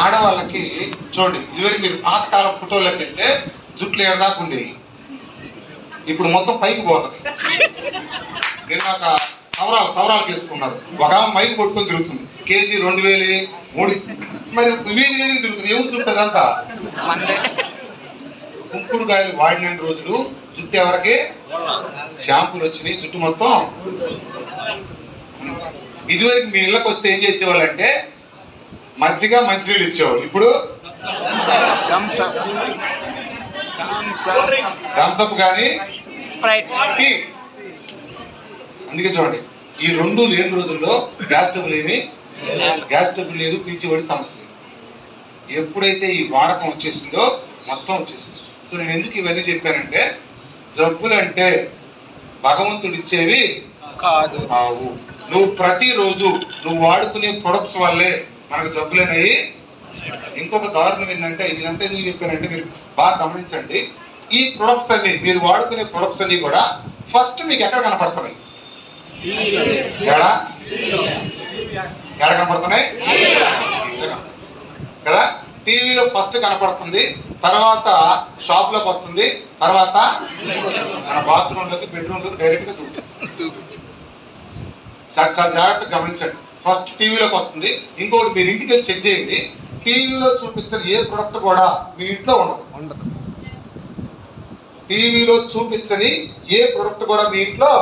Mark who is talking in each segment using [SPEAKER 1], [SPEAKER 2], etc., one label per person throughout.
[SPEAKER 1] ఆడవాళ్ళకి చూడండి, ఇదివరకు మీరు పాతకాలం ఫోటోలోకి వెళ్తే జుట్లు ఏడదాకా ఉండేవి, ఇప్పుడు మొత్తం పైకి పోతుంది. నేను ఒక సవరాలు చేసుకున్నారు. ఒక ఆమె మైకి కొట్టుకొని తిరుగుతుంది, కేజీ 2000 3. మరి వీధి తిరుగుతుంది, ఎవరు జుట్టు అదంతా? కుంకుడుకాయలు వాడిన రోజులు జుట్టు ఎవరికి? షాంపూలు వచ్చినాయి, జుట్టు మొత్తం. ఇదివరకు మీ ఇళ్ళకి వస్తే ఏం చేసేవాళ్ళు అంటే మజ్జిగ మంచినీళ్ళు ఇచ్చేవాళ్ళు. ఇప్పుడు థమ్సప్ కానీ టీ. అందుకే చూడండి, ఈ రెండు లేని రోజుల్లో గ్యాస్ స్టవ్ లేదు, పీసీఓడి సమస్య లేదు. ఎప్పుడైతే ఈ వాడకం వచ్చేసిందో మొత్తం వచ్చేసింది. సో నేను ఎందుకు ఇవన్నీ చెప్పానంటే, జబ్బులు అంటే భగవంతుడు ఇచ్చేవి కావు. నువ్వు ప్రతిరోజు నువ్వు వాడుకునే ప్రొడక్ట్స్ వల్లే మనకు జబ్బులనేవి. ఇంకొక దారుణం ఏంటంటే, ఇదంతా ఎందుకు చెప్పానంటే మీరు బాగా గమనించండి. ఈ ప్రొడక్ట్స్ అన్ని, మీరు వాడుకునే ప్రొడక్ట్స్ అన్ని కూడా ఫస్ట్ మీకు ఎక్కడ కనపడుతున్నాయి? ఎక్కడ కనపడుతున్నాయి కదా? టీవీలో ఫస్ట్ కనపడుతుంది, తర్వాత షాప్ లోకి వస్తుంది, తర్వాత మన బాత్రూంలోకి, బెడ్రూమ్లోకి డైరెక్ట్ గా దూకుతుంది. చాలా జాగ్రత్తగా గమనించండి. ఫస్ట్ టీవీలోకి వస్తుంది. ఇంకొకటి, మీరు ఇంటికి వెళ్ళి చెక్ చేయండి, టీవీలో చూపించిన ఏ ప్రొడక్ట్ కూడా మీ ఇంట్లో ఉండదు. టీవీలో చూపించని ఏ ప్రొడక్ట్ కూడా మీ ఇంట్లో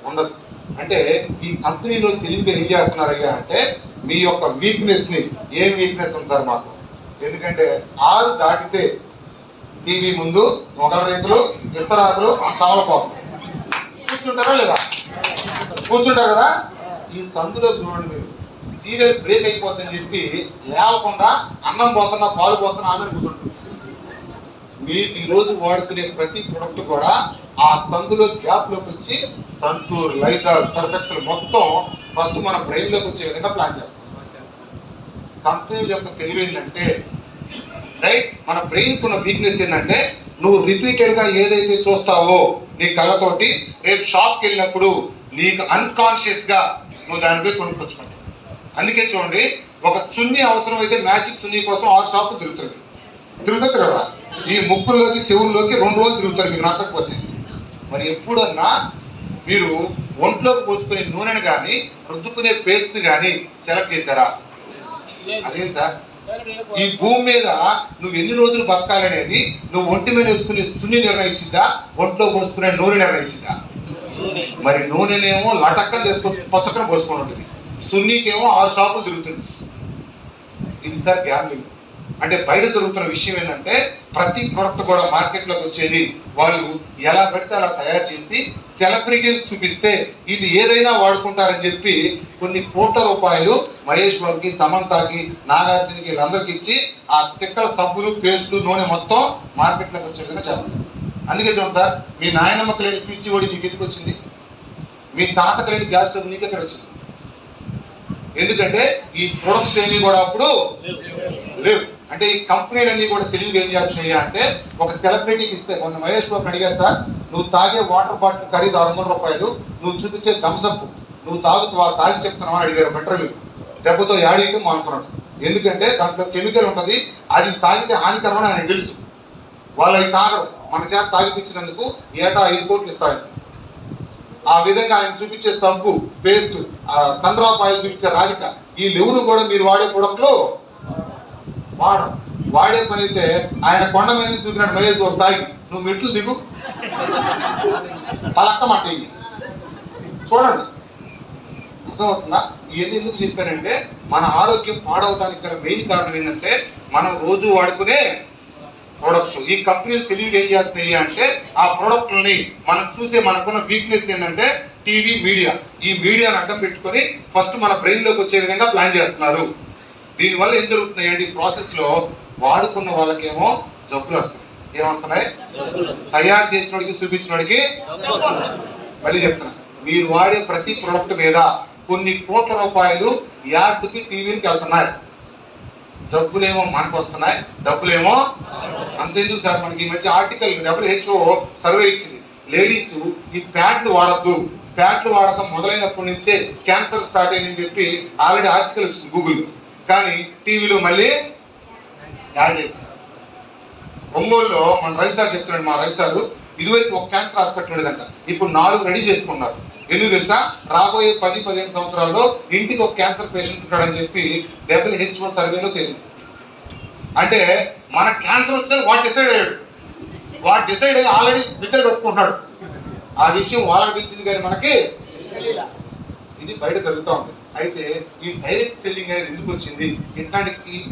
[SPEAKER 1] ఉండదు. అంటే ఈ కంపెనీలో తెలివిగా ఏం చేస్తున్నారయ్యా అంటే, మీ యొక్క వీక్నెస్ ని, ఏం వీక్నెస్ ఉంటారు మాకు? ఎందుకంటే 6 దాటితే టీవీ ముందు మొగల రేకులు, విస్తరాకులు, తమలపాకు కూర్చుంటారా లేదా? కూర్చుంటారు కదా. ఈ సందులో చూడండి, మీరు సీరియల్ బ్రేక్ అయిపోతుందని చెప్పి లేవకుండా అన్నం పోతున్నా, పాలు పోతున్నా ఆమె కూర్చుంటారు. మీరు ఈరోజు వాడుకునే ప్రతి ప్రొడక్ట్ కూడా ఆ సందులో గ్యాప్ లోకి వచ్చి సంతూర్, లైజాల్, సర్ఫెక్సల్ మొత్తం ఫస్ట్ మన బ్రెయిన్ లోకి వచ్చే విధంగా ప్లాన్ చేస్తాం. కంపెనీ యొక్క తెలివి ఏంటంటే, రైట్, మన బ్రెయిన్ కున్న వీక్నెస్ ఏంటంటే, నువ్వు రిపీటెడ్ గా ఏదైతే చూస్తావో నీ కళ్ళతోటి, రేపు షాప్కి వెళ్ళినప్పుడు నీకు అన్కాన్షియస్ గా నువ్వు దానిపై కొనుక్కొచ్చుకుంటావు. అందుకే చూడండి, ఒక చున్నీ అవసరం అయితే మ్యాజిక్ చున్నీ కోసం 6 షాపులు తిరుగుతారు కదా. ఈ ముక్కుల్లోకి, చెవుల్లోకి 2 రోజులు తిరుగుతారు మీకు నచ్చకపోతే. మరి ఎప్పుడన్నా మీరు ఒంట్లోకి పోసుకునే నూనెను కానీ, రుద్దుకునే పేస్ట్ కానీ సెలెక్ట్ చేశారా? అదేం సార్, ఈ భూమి మీద నువ్వు ఎన్ని రోజులు బతకాలనేది నువ్వు ఒంటి మీద వేసుకునే చున్నీ నిర్ణయించిందా, ఒంట్లో పోసుకునే నూనె నిర్ణయించిందా? మరి నూనెనేమో లటక్కని తీసుకొచ్చి పచ్చకన పోసుకొని ఉంటుంది, సున్నీకేమో 6 షాపులు తిరుగుతుంది. ఇది సార్ గ్యామ్లింగ్. అంటే బయట జరుగుతున్న విషయం ఏంటంటే, ప్రతి ప్రొడక్ట్ కూడా మార్కెట్లోకి వచ్చేది వాళ్ళు ఎలా పడితే అలా తయారు చేసి సెలబ్రిటీలు చూపిస్తే ఇది ఏదైనా వాడుకుంటారని చెప్పి కొన్ని కోట్ల రూపాయలు మహేష్ బాబుకి, సమంతకి, నాగార్జునకి, వీళ్ళందరికీ ఇచ్చి ఆ తిక్కల సబ్బులు, పేస్టులు, నూనె మొత్తం మార్కెట్లోకి వచ్చే విధంగా చేస్తారు. అందుకే చూడండి సార్, మీ నాయనమ్మకి లేని పీసీఓడి మీకు ఎందుకు వచ్చింది? మీ తాతకు లేని గ్యాస్ స్టవ్ మీకు ఎక్కడ వచ్చింది? ఎందుకంటే ఈ ప్రొడక్ట్స్ ఏమి కూడా అప్పుడు లేవు. అంటే ఈ కంపెనీలన్నీ కూడా తెలివిగా ఏం చేస్తున్నాయి అంటే, ఒక సెలబ్రిటీకి ఇస్తే, కొంత మహేష్ బాబు అడిగారు, సార్ నువ్వు తాగే వాటర్ బాటిల్ ఖరీదు 600 రూపాయలు, నువ్వు చూపించే థమ్సప్ నువ్వు తాగి చెప్తున్నావు అని అడిగారు ఒక ఇంటర్వ్యూ. దెబ్బతో యాడీయటం అనుకున్నాడు. ఎందుకంటే దాంట్లో కెమికల్ ఉంటుంది, అది తాగితే హానికరమని ఆయన తెలుసు. వాళ్ళు అవి తాగరు, మన చేత తాగిపించినందుకు ఏటా 5 కోట్లు ఇస్తాడు. ఆ విధంగా ఆయన చూపించే సబ్బు, పేస్ట్, సన్ డ్రాప్ ఆయిల్ చూపించే రాధిక, ఈ లెవులు కూడా మీరు వాడే ప్రొడక్ట్లు వాడే పని అయితే ఆయన కొండ మీద చూసినట్టు మహేష్ బాబు తాగి నువ్వు మెట్లు దిగు పలక్కమాట. చూడండి, అర్థమవుతుందా? ఇవన్నీ ఎందుకు చెప్పానంటే, మన ఆరోగ్యం పాడవడానికి గల మెయిన్ కారణం ఏంటంటే, మనం రోజు వాడుకునే ప్రొడక్ట్స్. ఈ కంపెనీలు తెలివిగా ఏం చేస్తున్నాయి అంటే, ఆ ప్రొడక్ట్లని మనం చూసే మనకున్న వీక్నెస్ ఏంటంటే టీవీ, మీడియా. ఈ మీడియాను అడ్డం పెట్టుకొని ఫస్ట్ మన బ్రెయిన్ లోకి వచ్చే విధంగా ప్లాన్ చేస్తున్నారు. దీనివల్ల ఏం జరుగుతున్నాయి అంటే, ఈ ప్రాసెస్ లో వాడుకున్న వాళ్ళకేమో జబ్బులు వస్తున్నాయి. ఏమవుతున్నాయి? తయారు చేసిన వాడికి, చూపించిన వాడికి. మళ్ళీ చెప్తున్నా, మీరు వాడే ప్రతి ప్రొడక్ట్ మీద కొన్ని కోట్ల రూపాయలు యాడ్కి, టీవీకి వెళ్తున్నాయి. జబ్బులేమో మనకు వస్తున్నాయి, డబ్బులేమో అంతెందుకు సార్, మనకి ఈ మధ్య ఆర్టికల్ WHO సర్వే ఇచ్చింది, లేడీస్ ఈ ప్యాంట్లు వాడద్దు, ప్యాంట్లు వాడకం మొదలైనప్పటి నుంచే క్యాన్సర్ స్టార్ట్ అయిందని చెప్పి ఆల్రెడీ ఆర్టికల్ వచ్చింది గూగుల్లో. కానీ టీవీలో మళ్ళీ యాడ్ చేశారు. ఒంగోలులో మన రవి సార్ చెప్తున్నాడు, మా రవి సార్ ఇదివరకు ఒక క్యాన్సర్ హాస్పిటల్ ఉండేదంట, ఇప్పుడు 4 రెడీ చేసుకున్నారు. ఎందుకు తెలుసా? రాబోయే 10-15 సంవత్సరాల్లో ఇంటికి ఒక క్యాన్సర్ పేషెంట్ ఉంటాడని చెప్పి WHO సర్వేలో తెలియదు. అంటే మన క్యాన్సర్ వస్తే వాడు డిసైడ్ అయ్యాడు, వాడు డిసైడ్ అయ్యి ఆల్రెడీ డిసైడ్ పెట్టుకుంటున్నాడు. ఆ విషయం వాళ్ళకి తెలిసింది కానీ మనకి ఇది బయట జరుగుతూ ఉంది. అయితే ఈ డైరెక్ట్ సెల్లింగ్ అనేది ఎందుకు వచ్చింది? ఈ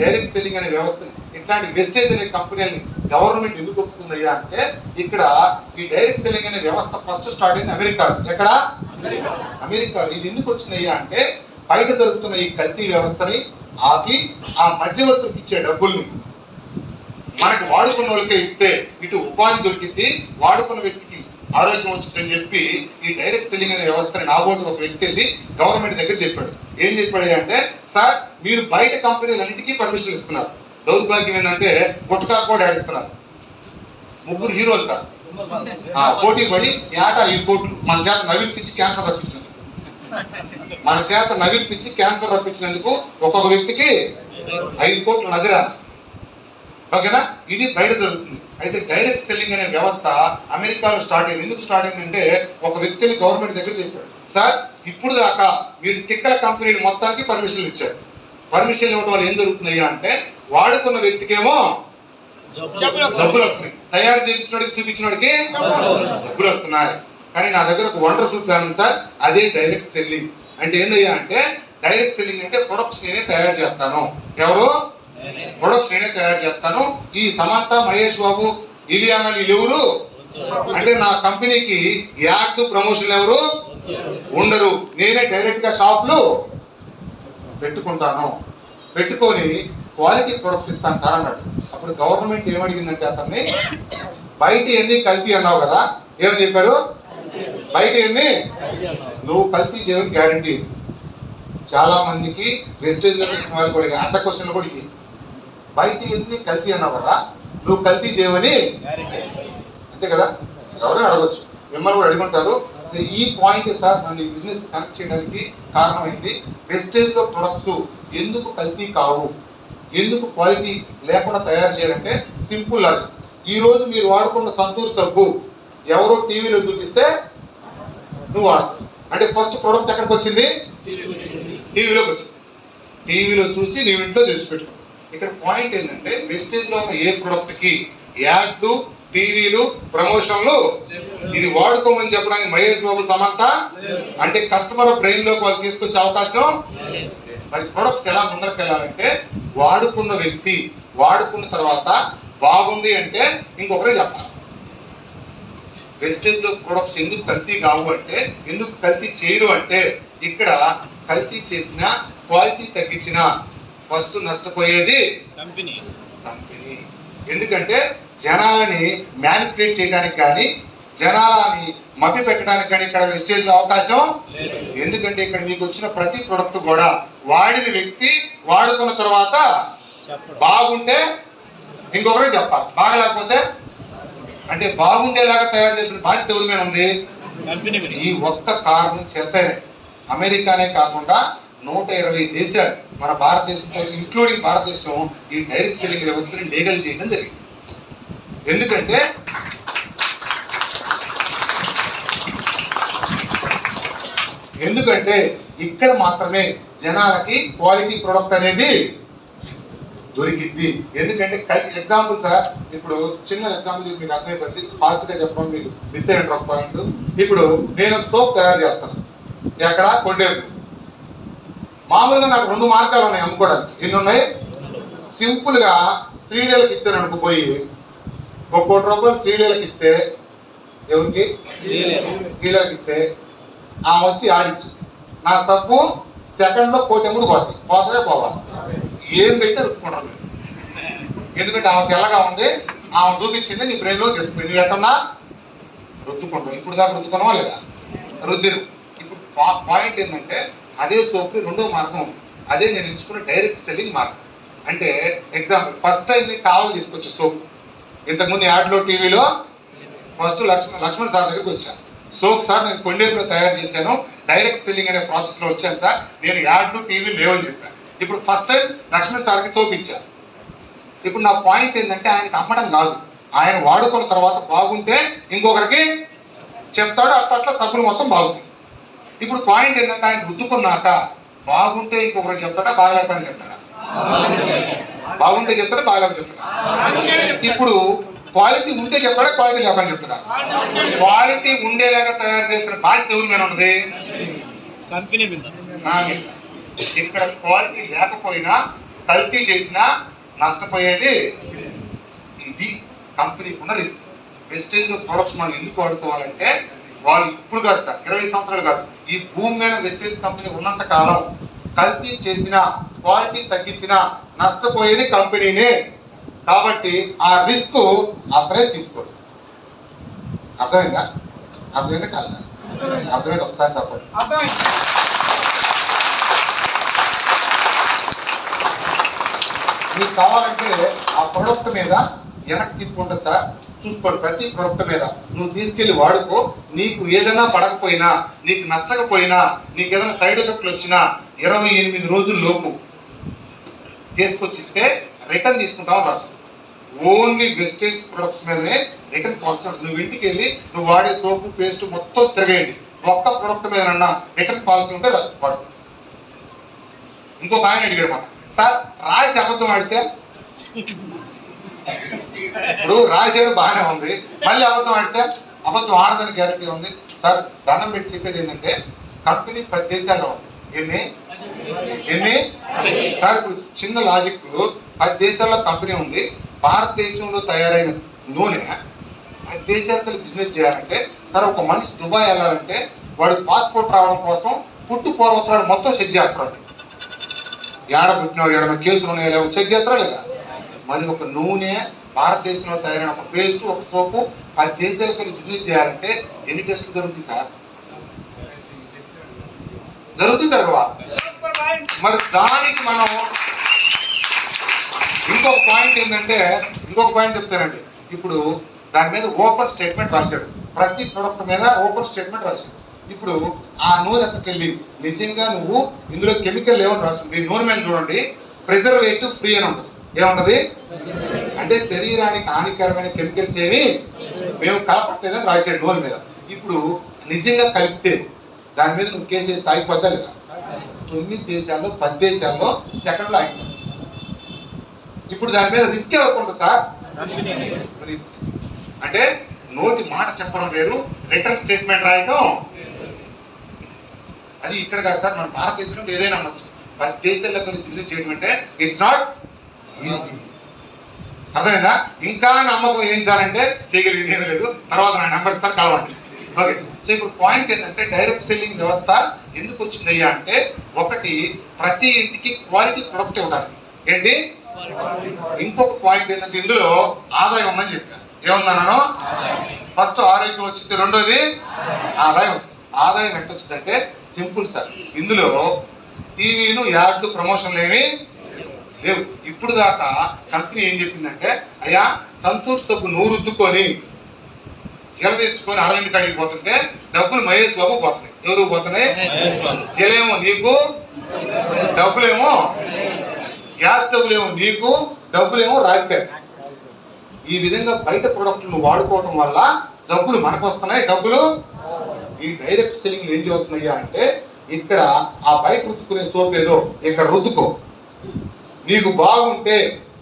[SPEAKER 1] డైరెక్ట్ సెల్లింగ్ అనే వ్యవస్థ, ఇట్లాంటి వెస్టేజ్ అనే కంపెనీని గవర్నమెంట్ ఎందుకు ఒప్పుకుందయ్యా అంటే, ఇక్కడ ఈ డైరెక్ట్ సెల్లింగ్ అనే వ్యవస్థ ఫస్ట్ స్టార్ట్ అయింది అమెరికా. ఎక్కడ? అమెరికా. ఇది ఎందుకు వచ్చిందయ్యా అంటే, బయట జరుగుతున్న ఈ కల్తీ వ్యవస్థని ఆపి ఆ మధ్యవర్తులకు ఇచ్చే డబ్బుల్ని మనకు వాడుకున్న వాళ్ళకే ఇస్తే ఇటు ఉపాధి దొరికింది, వాడుకున్న వ్యక్తికి ఆరోగ్యం వచ్చిందని చెప్పి ఈ డైరెక్ట్ సెల్లింగ్ అనే వ్యవస్థని నాబోటి ఒక వ్యక్తి వెళ్ళి గవర్నమెంట్ దగ్గర చెప్పాడు. ఏం చెప్పాడు అంటే, సార్ మీరు బయట కంపెనీలన్నిటికీ పర్మిషన్ ఇస్తున్నారు, దౌర్భాగ్యం ఏంటంటే గుట్కా కూడా ఆడుతున్నారు. 3 హీరోలు సార్ పోటీ పడి ఏటా 5 కోట్లు మన చేత నవిలిపించి క్యాన్సర్ రప్పించినందుకు, మన చేత నవిలిపించి క్యాన్సర్ రప్పించినందుకు ఒక్కొక్క వ్యక్తికి 5 కోట్లు నజరా. ఓకేనా? ఇది బయట జరుగుతుంది. అయితే డైరెక్ట్ సెల్లింగ్ అనే వ్యవస్థ అమెరికాలో స్టార్ట్ అయింది. ఎందుకు స్టార్ట్ అయిందంటే, ఒక వ్యక్తిని గవర్నమెంట్ దగ్గర చెప్పాడు, సార్ ఇప్పుడు దాకా మీరు తిక్కల కంపెనీలు మొత్తానికి పర్మిషన్లు ఇచ్చారు. పర్మిషన్ ఇవ్వడం వల్ల ఏం జరుగుతున్నాయా అంటే, వాడుకున్న వ్యక్తికేమో జబ్బులు వస్తున్నాయి, తయారు చేయించినోడికి చూపించినోడికి జబ్బులు వస్తున్నాయి. కానీ నా దగ్గర ఒక వండర్ఫుల్ ప్లాన్ ఉంది సార్, అదే డైరెక్ట్ సెల్లింగ్. అంటే ఏందయ్యా అంటే, డైరెక్ట్ సెల్లింగ్ అంటే ప్రొడక్ట్స్ నేనే తయారు చేస్తాను. ఎవరు? ప్రొడక్ట్స్ నేనే తయారు చేస్తాను. ఈ సమంత, మహేష్ బాబు, ఇలియానా వీళ్ళెవరు అంటే, నా కంపెనీకి యాడ్ ప్రమోషన్ ఎవరు ఉండరు. నేనే డైరెక్ట్ గా షాప్లు పెట్టుకుంటాను, పెట్టుకొని క్వాలిటీ ప్రొడక్ట్ ఇస్తాను సార్ అన్నాడు. అప్పుడు గవర్నమెంట్ ఏమడిగిందంటే అతన్ని, బయట ఎన్ని కల్తీ అన్నావు కదా, ఏమని చెప్పారు? బయట ఎన్ని నువ్వు కల్తీ చేయని గ్యారంటీ. చాలా మందికి వెస్టేజ్ వాళ్ళు కూడా అంత క్వశ్చన్లు కూడా, బయట ఎన్ని కల్తీ అన్నావు కదా, నువ్వు కల్తీ చేయవని, అంతే కదా? ఎవరైనా అడగచ్చు, మిమ్మల్ని కూడా అడుగుంటారు. ఈ పాయింట్ సార్ నన్ను బిజినెస్ కనెక్ట్ చేయడానికి కారణమైంది. వెస్టేజ్ లో ప్రొడక్ట్స్ ఎందుకు కల్తీ కావు, ఎందుకు క్వాలిటీ లేకుండా తయారు చేయాలంటే సింపుల్ లాజిక్. ఈ రోజు మీరు వాడుకున్న సంతూర్ సబ్బు ఎవరో టీవీలో చూపిస్తే నువ్వు వాడుతావు. అంటే ఫస్ట్ ప్రొడక్ట్ ఎక్కడికి వచ్చింది? టీవీలోకి వచ్చింది. టీవీలో చూసి నీవు ఇంట్లో తెచ్చిపెట్టుకో. ఇక్కడ పాయింట్ ఏంటంటే, వెస్టేజ్ లో ఉన్న ఏ ప్రొడక్ట్ కి యాడ్లు, టీవీలు, ప్రమోషన్లు ఇది వాడుకోమని చెప్పడానికి మహేష్ బాబు, సమంత అంటే కస్టమర్ బ్రెయిన్ లోకి వాళ్ళు తీసుకొచ్చే అవకాశం. మరి ప్రొడక్ట్స్ ఎలా ముందరకు వెళ్ళాలంటే, వాడుకున్న వ్యక్తి వాడుకున్న తర్వాత బాగుంది అంటే ఇంకొకరే చెప్పాలి. వెస్టేజ్ లో ప్రొడక్ట్స్ ఎందుకు కల్తీ కావు అంటే, ఎందుకు కల్తీ చేయరు అంటే, ఇక్కడ కల్తీ చేసిన, క్వాలిటీ తగ్గించిన ఫస్ట్ నష్టపోయేది కంపెనీ. ఎందుకంటే జనాలని మ్యానిపులేట్ చేయడానికి కానీ, జనాలని మభ్య పెట్టడానికి కానీ ఇక్కడ వెస్టేజ్ అవకాశం. ఎందుకంటే ఇక్కడ మీకు వచ్చిన ప్రతి ప్రొడక్ట్ కూడా వాడిన వ్యక్తి వాడుకున్న తర్వాత బాగుంటే ఇంకొకరే చెప్పాలి, బాగలేకపోతే అంటే బాగుండేలాగా తయారు చేసిన బాధ్యత ఎవరి మీద ఉంది? ఈ ఒక్క కారణం చేతనే అమెరికానే కాకుండా 120 దేశాలు, మన భారతదేశంతో ఇంక్లూడింగ్ భారతదేశం, ఈ డైరెక్ట్ సెల్లింగ్ వ్యవస్థని లీగల్ చేయడం జరిగింది. ఎందుకంటే ఇక్కడ మాత్రమే జనాలకి క్వాలిటీ ప్రొడక్ట్ అనేది దొరికింది. ఎందుకంటే ఎగ్జాంపుల్ సార్, ఇప్పుడు చిన్న ఎగ్జాంపుల్ మీకు అర్థమైపోతుంది, ఫాస్ట్ గా చెప్పడం మీకు మిస్ అయిన ఒక పాయింట్. ఇప్పుడు నేను సోప్ తయారు చేస్తాను, ఎక్కడ? కొండేరు. మామూలుగా నాకు 2 మార్గాలు ఉన్నాయి అమ్ముకోవడానికి. ఎన్ని ఉన్నాయి? సింపుల్ గా శ్రీడేలకు ఇచ్చాను అనుకో, పోయి 1 కోటి రూపాయలు శ్రీడేలకు ఇస్తే, ఎవరికి? శ్రీడేలకు ఇస్తే ఆమె వచ్చి ఆడిచ్చు, నా సబ్బు సెకండ్ లో 1 కోటి ఎముడు పోతే పోవాలి. ఏం పెట్టి రుద్దుకుంటాను. ఎందుకంటే ఆమె తెల్లగా ఉంది, ఆమె చూపించింది, నీ బ్రెయిన్ లో తెలిసిపోయింది, నువ్వు ఎట్టన్నా రుద్దుకుంటావు. ఇప్పుడు దాకా రుద్దుకున్నావా లేదా? రుద్దిరు. ఇప్పుడు పాయింట్ ఏంటంటే, అదే సోప్ 2వ మార్గం ఉంది. అదే నేను ఎంచుకున్న డైరెక్ట్ సెల్లింగ్ మార్గం. అంటే ఎగ్జాంపుల్, ఫస్ట్ టైం నీకు కావాలి తీసుకొచ్చే సోప్, ఇంతకుముందు యాడ్లో, టీవీలో ఫస్ట్ లక్ష్మణ్ సార్ దగ్గరికి వచ్చాను. సోప్ సార్ నేను కొండేపులో తయారు చేశాను, డైరెక్ట్ సెల్లింగ్ అనే ప్రాసెస్ లో వచ్చాను సార్, నేను యాడ్లు, టీవీ లేవని చెప్పాను. ఇప్పుడు ఫస్ట్ టైం లక్ష్మణ్ సార్కి సోప్ ఇచ్చా. ఇప్పుడు నా పాయింట్ ఏంటంటే ఆయనకి అమ్మడం కాదు, ఆయన వాడుకున్న తర్వాత బాగుంటే ఇంకొకరికి చెప్తాడు, అట్లా సబ్బులు మొత్తం బాగుంది. ఇప్పుడు పాయింట్ ఏంటంటే ఆయన రుద్దుకున్నాక బాగుంటే ఇంకొకరికి చెప్తాడా, బాగలేకపోయినా చెప్తాడా? బాగుంటే చెప్తాడా, బాగలేకపోతే చెప్తాడా? ఇప్పుడు క్వాలిటీ ఉంటే చెప్పాడా, క్వాలిటీ లేకపోయినా చెప్తాడా? క్వాలిటీ ఉండేలాగా తయారు చేసిన బాధ్యత ఎవరి మీద ఉన్నది? నా మీద. ఇక్కడ క్వాలిటీ లేకపోయినా కల్తీ చేసినా నష్టపోయేది ఇది కంపెనీకి ఉన్న రిస్క్. వెస్టేజ్ ప్రొడక్ట్స్ మనం ఎందుకు వాడుకోవాలంటే వాళ్ళు ఇప్పుడు కాదు సార్, 20 సంవత్సరాలు కాదు, ఈ భూమి మీద వెస్టేజ్ కంపెనీ ఉన్నంత కాలం కల్తీ చేసిన, క్వాలిటీ తగ్గించిన నష్టపోయేది కంపెనీనే. కాబట్టి ఆ రిస్క్ అతనే తీసుకోడు. అర్థమైందా? అర్థమైందా కాదా? అర్థమైంది, ఒకసారి సపోర్ట్. మీకు కావాలంటే ఆ ప్రొడక్ట్ మీద వెనక్కి తిప్పుకుంటా సార్, చూసుకోండి. ప్రతి ప్రొడక్ట్ మీద నువ్వు తీసుకెళ్లి వాడుకో. నీకు ఏదైనా పడకపోయినా, నీకు నచ్చకపోయినా, నీకు ఏదైనా సైడ్ ఎఫెక్ట్లు వచ్చినా 28 రోజుల లోపు తీసుకొచ్చిస్తే రిటర్న్ తీసుకుంటామని రాస్తుంది. ఓన్లీ వెస్టేజ్ ప్రొడక్ట్స్ మీదనే రిటర్న్ పాలసీ ఉంటుంది. నువ్వు ఇంటికి వెళ్ళి నువ్వు వాడే సోపు పేస్ట్ మొత్తం తిరగేయండి, ఒక్క ప్రొడక్ట్ మీద రిటర్న్ పాలసీ ఉంటే వాడు. ఇంకొక ఆయన అడిగారు మాట, సార్ రాసి అబద్ధం ఆడితే, ఇప్పుడు రాసేది బాగానే ఉంది, మళ్ళీ అబద్ధం ఆడితే అబద్ధం ఆడదని గ్యారెంటీ ఉంది సార్. దండం పెట్టి చెప్పేది ఏంటంటే కంపెనీ 10 దేశాల్లో ఉంది. ఎన్ని సార్? ఇప్పుడు చిన్న లాజిక్, 10 దేశాల్లో కంపెనీ ఉంది. భారతదేశంలో తయారైన నూనె 10 దేశాలకు బిజినెస్ చేయాలంటే, సార్ ఒక మనిషి దుబాయ్ వెళ్ళాలంటే వాడు పాస్పోర్ట్ రావడం కోసం పుట్టు పూర్వోత్తరాలు మొత్తం చెక్ చేస్తాడు. ఏడ పుట్టినాడు, ఏడన్నా కేసులు ఉన్నాయో చెక్ చేస్తారా లేదా? మరి ఒక నూనె భారతదేశంలో తయారైన ఒక పేస్ట్, ఒక సోపు 10 దేశాలకు బిజినెస్ చేయాలంటే ఎన్ని టెస్టులు జరుగుతాయి సార్? జరుగుతుంది జరగవా? మరి దానికి మనం ఇంకొక పాయింట్ ఏంటంటే, ఇంకొక పాయింట్ చెప్తానండి. ఇప్పుడు దాని మీద ఓపెన్ స్టేట్మెంట్ రాశాడు, ప్రతి ప్రొడక్ట్ మీద ఓపెన్ స్టేట్మెంట్ రాశాడు. ఇప్పుడు ఆ నూనె ఎక్కడికెళ్ళి నిజంగా నువ్వు ఇందులో కెమికల్ ఏమని రాస్తుంది? మీ నూనె మీద చూడండి, ప్రిజర్వేటివ్ ఫ్రీ అని ఉంటుంది. ఏముంటది అంటే శరీరానికి హానికరమైన కెమికల్స్ ఏమి మేము కలపట్లేదని రాశాడు నూనె మీద. ఇప్పుడు నిజంగా కలిపితే దాని మీద నువ్వు కేసు వేస్తే ఆగిపోద్దా లేదా? 9 దేశాల్లో 10 దేశాల్లో సెకండ్లో ఆగిపోతుంది. ఇప్పుడు దాని మీద రిస్క్ ఎవరుకుంటుంది సార్? అంటే నోటి మాట చెప్పడం వేరు, రిటర్న్ స్టేట్మెంట్ రాయడం అది ఇక్కడ కాదు సార్. మన భారతదేశంలో ఏదైనా అమ్మచ్చు, 10 దేశాలతో బిజినెస్ చేయడం అంటే ఇట్స్ నాట్ ఈజీ. అర్థమైందా? ఇంకా నమ్మకం ఏం చేయాలంటే చేయగలిగింది ఏమీ లేదు. తర్వాత నా నెంబర్ ఇస్తాను, కలవండి. ఓకే. సో ఇప్పుడు పాయింట్ ఏంటంటే డైరెక్ట్ సెల్లింగ్ వ్యవస్థ ఎందుకు వచ్చిందయ్యా అంటే, ఒకటి ప్రతి ఇంటికి క్వాలిటీ ప్రొడక్ట్ ఇవ్వడానికి. ఏంటి? ఇంకొక పాయింట్ ఏంటంటే ఇందులో ఆదాయం ఉందని చెప్పాను. ఏముందన్నాను? ఫస్ట్ ఆరోగ్యం వచ్చింది, రెండోది ఆదాయం వచ్చింది. ఆదాయం ఎట్ట వచ్చిందంటే సింపుల్ సార్, ఇందులో టీవీలు, యాడ్లు, ప్రమోషన్లు ఏమి లేవు. ఇప్పుడు దాకా కంపెనీ ఏం చెప్పిందంటే, అయ్యా సంతూర్ సబ్బు నువ్వు రుద్దుకొని చీల తెచ్చుకొని అరవింద్ కాడికి పోతుంటే డబ్బులు మహేష్ బాబు పోతున్నాయి. ఎవరు పోతున్నాయి? చీలేమో నీకు, డబ్బులేమో గ్యాస్ డబ్బులేమో నీకు, డబ్బులేమో రాజకీయ. ఈ విధంగా బయట ప్రొడక్ట్లను వాడుకోవడం వల్ల జబ్బులు మనకు వస్తున్నాయి, డబ్బులు. ఈ డైరెక్ట్ సెల్లింగ్ ఏం చదువుతున్నాయా అంటే, ఇక్కడ ఆ బయట రుద్దుకునే సోప్ ఏదో ఇక్కడ రుద్దుకో, నీకు బాగుంటే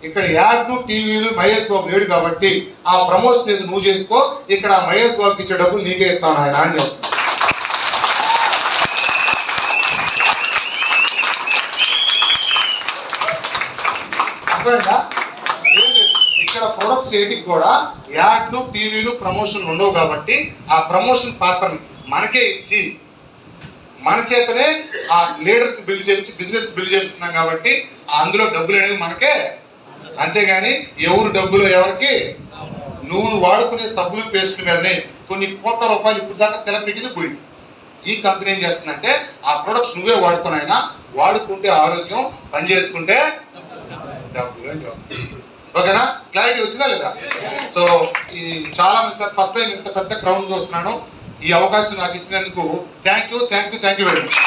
[SPEAKER 1] ఇక్కడ యాడ్లు, టీవీలు, మహేష్ బాబు లేడు కాబట్టి ఆ ప్రమోషన్ ఏదో నువ్వు చేసుకో, ఇక్కడ మహేష్ బాబుకి ఇచ్చే డబ్బులు నీకే ఇస్తాను ఆయన అని చెప్తున్నా. అర్థమైందా? ఇక్కడ ప్రొడక్ట్స్ ఏటికి కూడా యాడ్లు, టీవీలు, ప్రమోషన్లు ఉండవు కాబట్టి ఆ ప్రమోషన్ పాత్రని మనకే ఇచ్చి మన చేతనే ఆ లీడర్స్ బిల్డ్ చేయించి బిజినెస్ బిల్డ్ చేస్తున్నాం కాబట్టి అందులో డబ్బులు అనేవి మనకే. అంతేగాని ఎవరు డబ్బులు ఎవరికి? నువ్వు వాడుకునే సబ్బులు, పేస్ట్ మీదనే కొన్ని కోట్ల రూపాయలు ఇప్పుడు దాకా సెలబ్రిటీలు పోయింది. ఈ కంపెనీ ఏం చేస్తుందంటే ఆ ప్రొడక్ట్స్ నువ్వే వాడుకునైనా, వాడుకుంటే ఆరోగ్యం, పని చేసుకుంటే డబ్బులు అని చెప్తుంది. ఓకేనా? క్లారిటీ వచ్చిందా లేదా? సో ఈ చాలా మంది సార్ ఫస్ట్ టైం ఇంత పెద్ద క్రౌడ్ చూస్తున్నాను. ఈ అవకాశం నాకు ఇచ్చినందుకు థ్యాంక్ యూ వెరీ మచ్.